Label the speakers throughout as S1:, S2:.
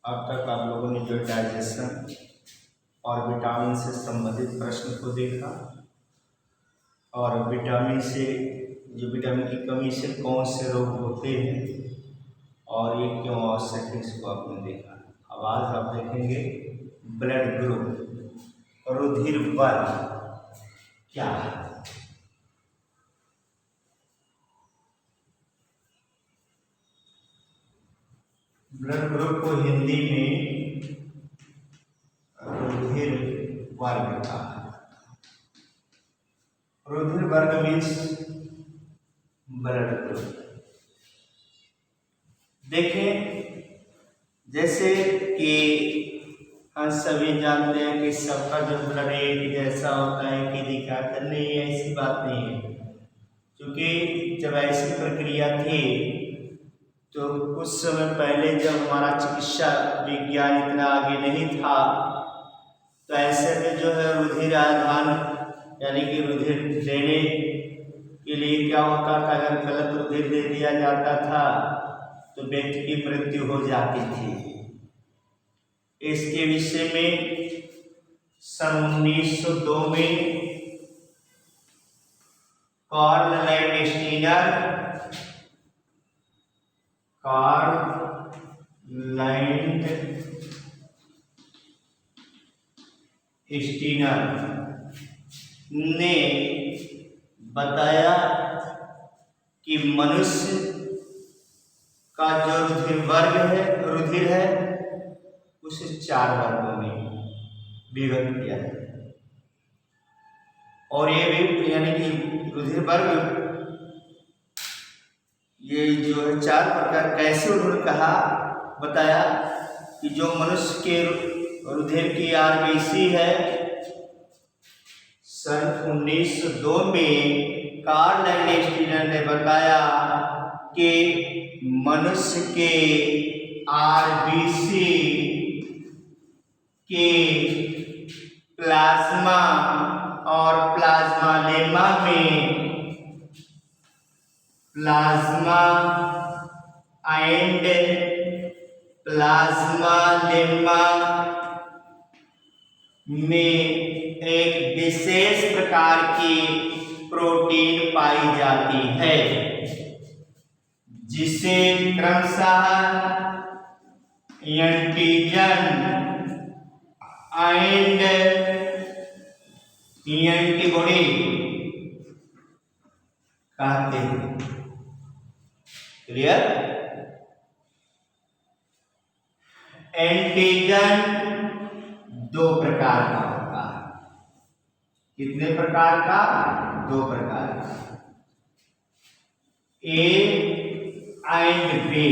S1: अब तक आप लोगों ने जो डाइजेशन और विटामिन से संबंधित प्रश्न को देखा और विटामिन से जो विटामिन की कमी से कौन से रोग होते हैं और ये क्यों आवश्यक है इसको आपने देखा। अब आज आप देखेंगे ब्लड ग्रुप, रुधिर वर्ग क्या है। ब्लड ग्रुप को हिंदी में रुधिर वर्ग कहा है। रुधिर वर्ग मीन्स ब्लड ग्रुप। देखें, जैसे कि हम सभी जानते हैं कि सबका जो ब्लड एक जैसा होता है कि दिखाता नहीं है, ऐसी बात नहीं है। क्योंकि जब ऐसी प्रक्रिया थी तो कुछ समय पहले जब हमारा चिकित्सा विज्ञान इतना आगे नहीं था तो ऐसे में जो है रुधिर आदान यानी कि रुधिर देने के लिए क्या होता था, अगर गलत रुधिर दे दिया जाता था तो व्यक्ति की मृत्यु हो जाती थी। इसके विषय में सन 1902 में कार्ल लैंडस्टीनर ने बताया कि मनुष्य का जो रुधिर है उसे 4 वर्गों में विभक्त किया है। और ये भी यानी कि रुधिर वर्ग ये जो है 4 प्रकार कैसे उन्होंने कहा बताया कि जो मनुष्य के रुधिर की आरबीसी है, सन 1902 में कार्ल लैंडस्टीनर ने बताया कि मनुष्य के आरबीसी के प्लाज्मा और प्लाज्मा लेमा में प्लाज्मा एंड प्लाज्मा लेमा में एक विशेष प्रकार की प्रोटीन पाई जाती है जिसे क्रमशः एंटीजन एंड एंटीबॉडी कहते हैं। क्लियर? एंटीजन 2 प्रकार का होता है। कितने प्रकार का? 2 प्रकार का। ए एंड बी,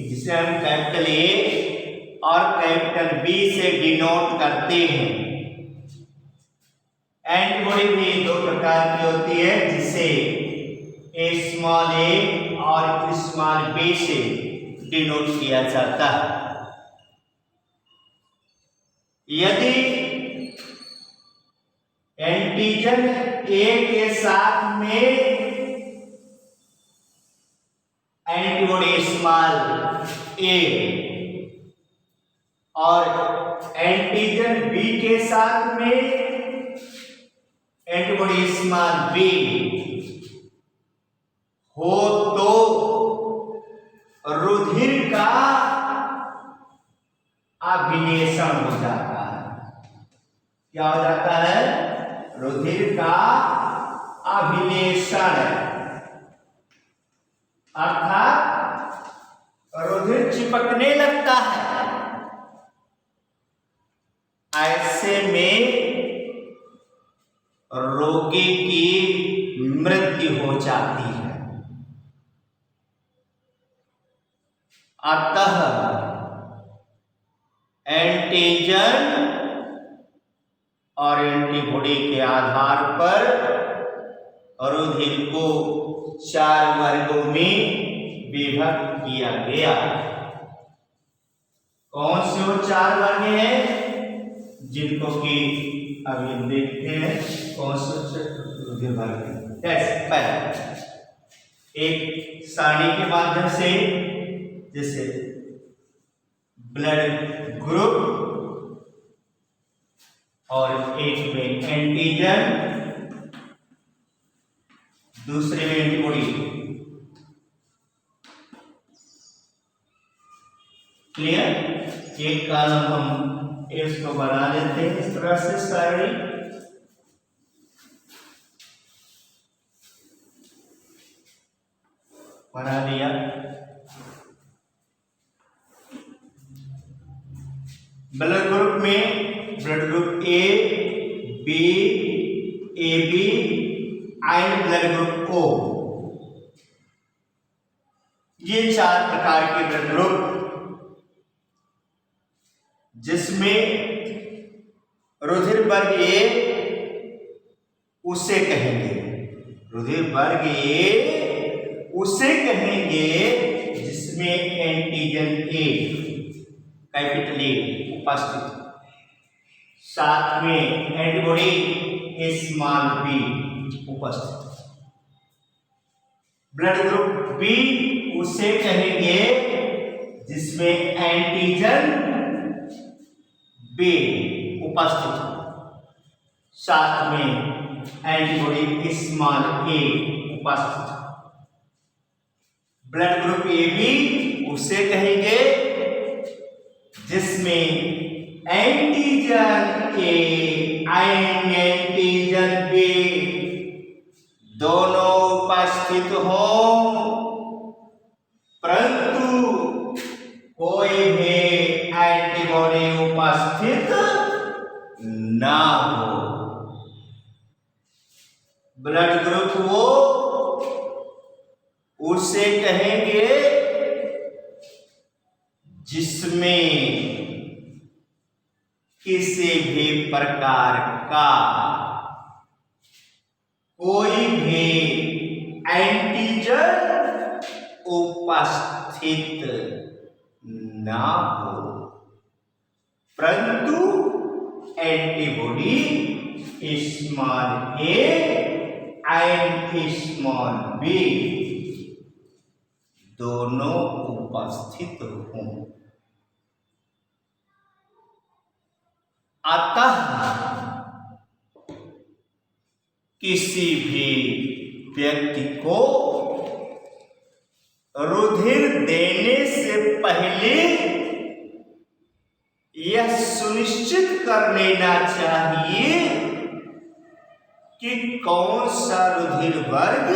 S1: जिसे हम कैपिटल ए और कैपिटल बी से डिनोट करते हैं। एंटीबॉडी भी 2 प्रकार की होती है जिसे स्मॉल ए और स्मॉल बी से डिनोट किया जाता है। यदि एंटीजन ए के साथ में एंटीबॉडी स्मॉल ए और एंटीजन बी के साथ में एंटीबॉडी स्मॉल बी हो तो रुधिर का अभिनेषण हो जाता है। क्या हो जाता है? रुधिर का अभिनेषण, अर्थात रुधिर चिपकने लगता है। ऐसे में रोगी की मृत्यु हो जाती है। अतः एंटीजन और एंटीबॉडी के आधार पर रुधिर को 4 वर्गों में विभक्त किया गया। कौन से वो 4 वर्ग हैं जिनको कि अभी देखते हैं कौन से रुधिर वर्ग हैं। जैसे पहला एक सारणी के माध्यम से, जैसे ब्लड ग्रुप और एक में एंटीजन, दूसरे में एंटीबॉडी। क्लियर? एक कॉलम हम इसको बना लेते हैं इस तरह से सारी, बना दिया। ब्लड ग्रुप में blood group A, B, A B and blood group O, ये 4 प्रकार के ब्लड ग्रुप, जिसमें रुधिर वर्ग ए उसे कहेंगे, रुधिर वर्ग ए उसे कहेंगे जिसमें एंटीजन ए कैपिटल ए उपस्थित, साथ में एंटीबॉडी स्मॉल बी उपस्थित। ब्लड ग्रुप बी उसे कहेंगे जिसमें एंटीजन बी उपस्थित, साथ में एंटीबॉडी स्मॉल ए उपस्थित। ब्लड ग्रुप ए बी उसे कहेंगे जिसमें antigen A and antigen B दोनों उपस्थित हो, परंतु कोई भी एंटीबॉडी उपस्थित ना हो। ब्लड ग्रुप वो उसे कहेंगे जिसमें किसी भी प्रकार का कोई भी एंटीजन उपस्थित ना हो, परंतु antibody small a and small b दोनों उपस्थित हों। अतः किसी भी व्यक्ति को रुधिर देने से पहले यह सुनिश्चित कर लेना चाहिए कि कौन सा रुधिर वर्ग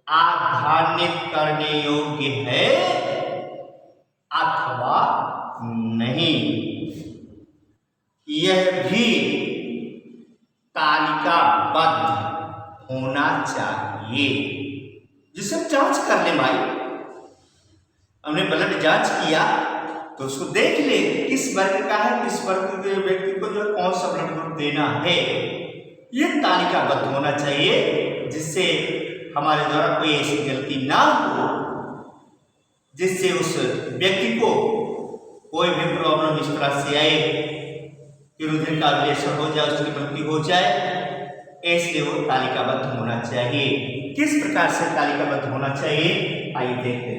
S1: आधानित करने योग्य है अथवा नहीं, यह भी तालिकाबद्ध होना चाहिए, जिसे हम जांच कर ले। भाई हमने ब्लड जांच किया तो उसको देख ले किस वर्ग का है, किस वर्ग के व्यक्ति को जो कौन सा ब्लड ग्रुप देना है, ये तालिकाबद्ध होना चाहिए, जिससे हमारे द्वारा कोई ऐसी गलती ना हो जिससे उस व्यक्ति को कोई भी प्रॉब्लम इस तरह से आए कि रुधिर का विश्लेषण हो जाए, उसकी मृत्यु हो जाए, इसलिए वो तालिकाबद्ध होना चाहिए। किस प्रकार से तालिकाबद्ध होना चाहिए आइए देखते हैं।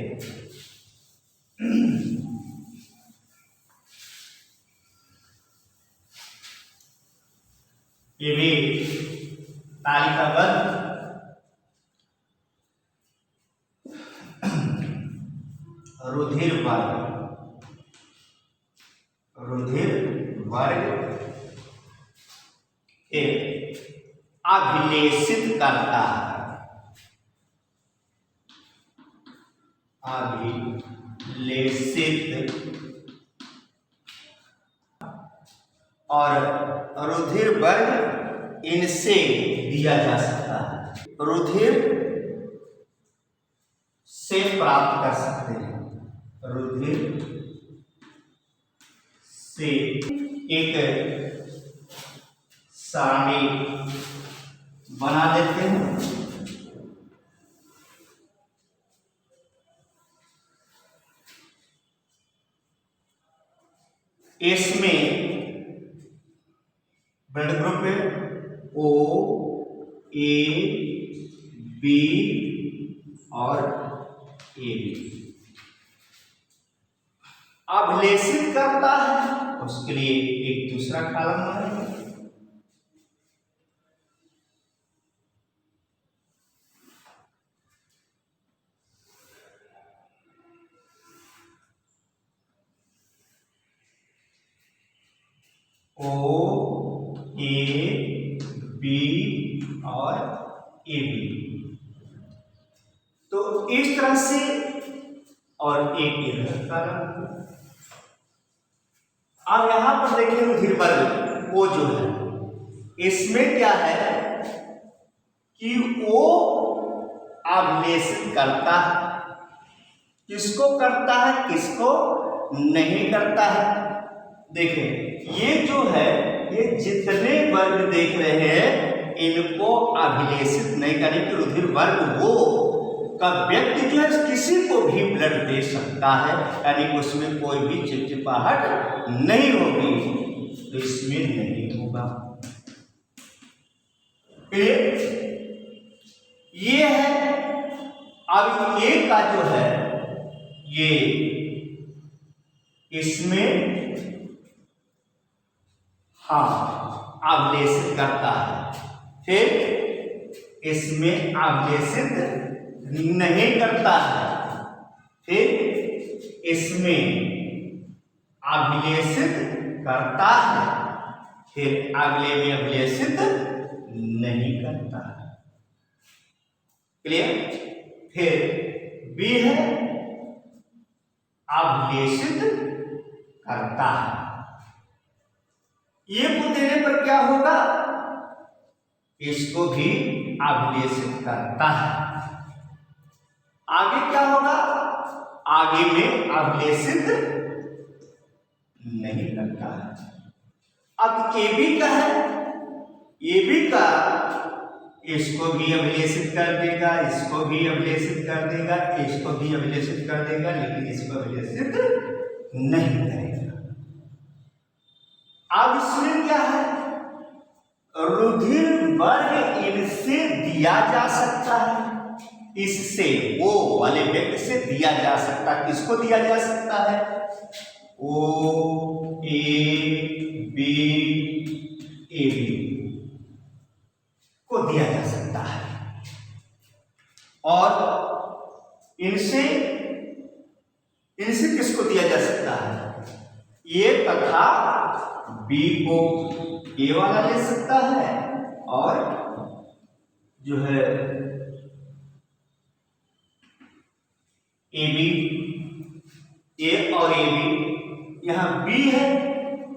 S1: ये भी तालिकाबद्ध रुधिर वर्ग, रुधिर वर्ग के अभिलेषित करता है, अभिलेषित और रुधिर वर्ग इनसे दिया जा सकता है, रुधिर से प्राप्त कर सकते हैं, रुधिर से एक सारणी बना देते हैं। इसमें ब्लड ग्रुप है ओ, ए, बी और ए बी। अभिलेषित करता है, उसके लिए एक दूसरा कॉलम बनाएंगे। ओ ए बी और ए बी, तो इस तरह से, और एक इधर कॉलम। अब यहां पर देखिए रुधिर वर्ग वो जो है, इसमें क्या है कि वो अभिलेषित करता है। किसको करता है, किसको नहीं करता है? देखिए ये जो है, ये जितने वर्ग देख रहे हैं इनको अभिलेषित नहीं करेंगे। रुधिर वर्ग वो का व्यक्ति जो है किसी को भी ब्लड दे सकता है, यानी उसमें कोई भी चिपचिपाहट नहीं होगी, तो इसमें नहीं होगा। ये है। अब ए का जो है ये इसमें हाँ अभिलेषित करता है, फिर इसमें अभिलेषित नहीं करता है, फिर इसमें अभिलेषित करता है, फिर अगले में अभिलेषित नहीं करता है। क्लियर? फिर बी है अभिलेषित करता है। ये को देने पर क्या होगा, इसको भी अभिलेषित करता है। आगे क्या होगा, आगे में अभिलेषित नहीं करता है। अब ए बी का है, ए बी का इसको भी अभिलेषित कर देगा, इसको भी अभिलेषित कर देगा, इसको भी अभिलेषित कर देगा, लेकिन इसको अभिलेषित नहीं करेगा। अब इसमें क्या है, रुधिर वर्ग इनसे दिया जा सकता है, इससे वो वाले व्यक्ति से दिया जा सकता है। किसको दिया जा सकता है, ओ ए बी को दिया जा सकता है, और इनसे किसको दिया जा सकता है, ये तथा बी को ए वाला ले सकता है, और जो है ए बी, ए और ए बी, यहां बी है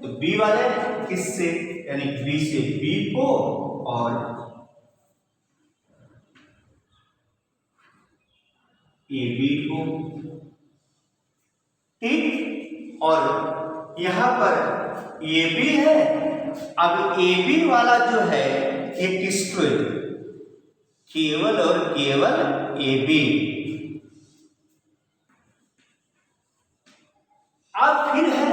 S1: तो बी वाले किससे, यानी बी से बी को और ए बी को, ठीक। और यहां पर ए बी है, अब ए बी वाला जो है ये किसको, केवल और केवल ए बी। अब फिर है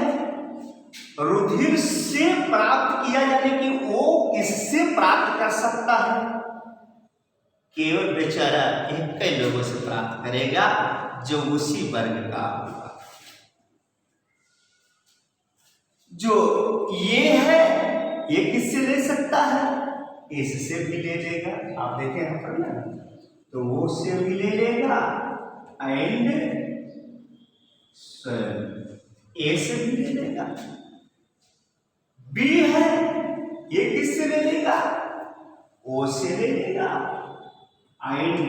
S1: रुधिर से प्राप्त किया, यानी कि वो किससे प्राप्त कर सकता है, केवल बेचारा एक कई लोगों से प्राप्त करेगा जो उसी वर्ग का होगा। जो ये है ये किससे ले सकता है, इससे भी ले लेगा। आप देखें यहां पर ना, तो वो से भी ले लेगा एंड ए से भी ले लेगा। बी है ये किससे ले लेगा, ओ से ले लेगा एंड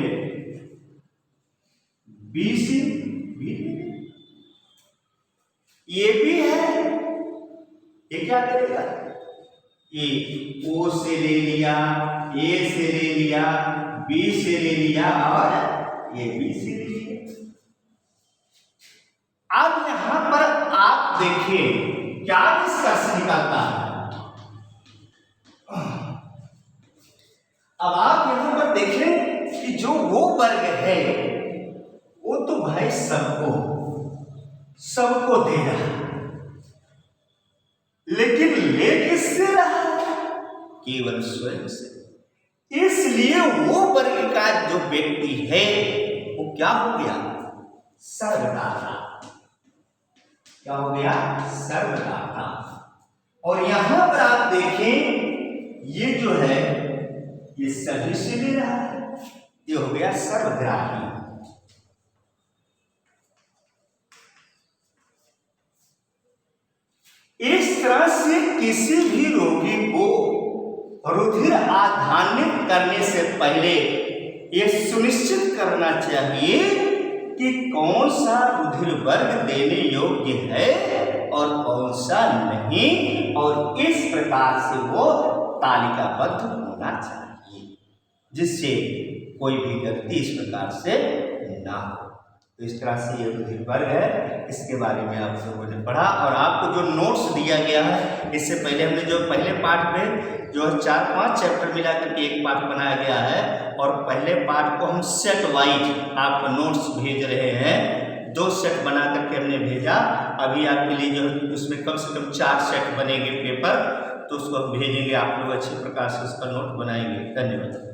S1: बी से भी ले लेगा। ये भी है, ये क्या करेगा, ये ओ से ले लिया, ए से ले लिया, बी से ले लिया और ये बी से ले लिया। अब यहां पर आप देखिए क्या निष्कर्ष निकलता है। अब आप यहां पर देखें कि जो वो वर्ग है वो तो भाई सबको दे रहा है, लेकिन ले किससे रहा है, केवल स्वयं से। इसलिए वो वर्ग का जो व्यक्ति है वो क्या हो गया, सर्वदाता। क्या हो गया, सर्वदाता। और यहां पर आप देखें ये जो है ये सभी से ले रहा है, ये हो गया सर्वग्राही। इस तरह से किसी भी रोगी को रुधिर आधानित करने से पहले यह सुनिश्चित करना चाहिए कि कौन सा रुधिर वर्ग देने योग्य है और कौन सा नहीं, और इस प्रकार से वो तालिकाबद्ध होना चाहिए जिससे कोई भी व्यक्ति इस प्रकार से ना हो। तो इस तरह से ये रुधिर वर्ग है, इसके बारे में आप लोगों ने पढ़ा। और आपको जो नोट्स दिया गया है, इससे पहले हमने जो पहले पार्ट में जो 4-5 चैप्टर मिला करके एक पार्ट बनाया गया है, और पहले पार्ट को हम सेट वाइज आपको नोट्स भेज रहे हैं। 2 सेट बना करके हमने भेजा। अभी आपके लिए जो उसमें कम से कम 4 सेट बनेंगे पेपर, तो उसको हम भेजेंगे। आप लोग अच्छे प्रकार से उसका नोट बनाएंगे। धन्यवाद।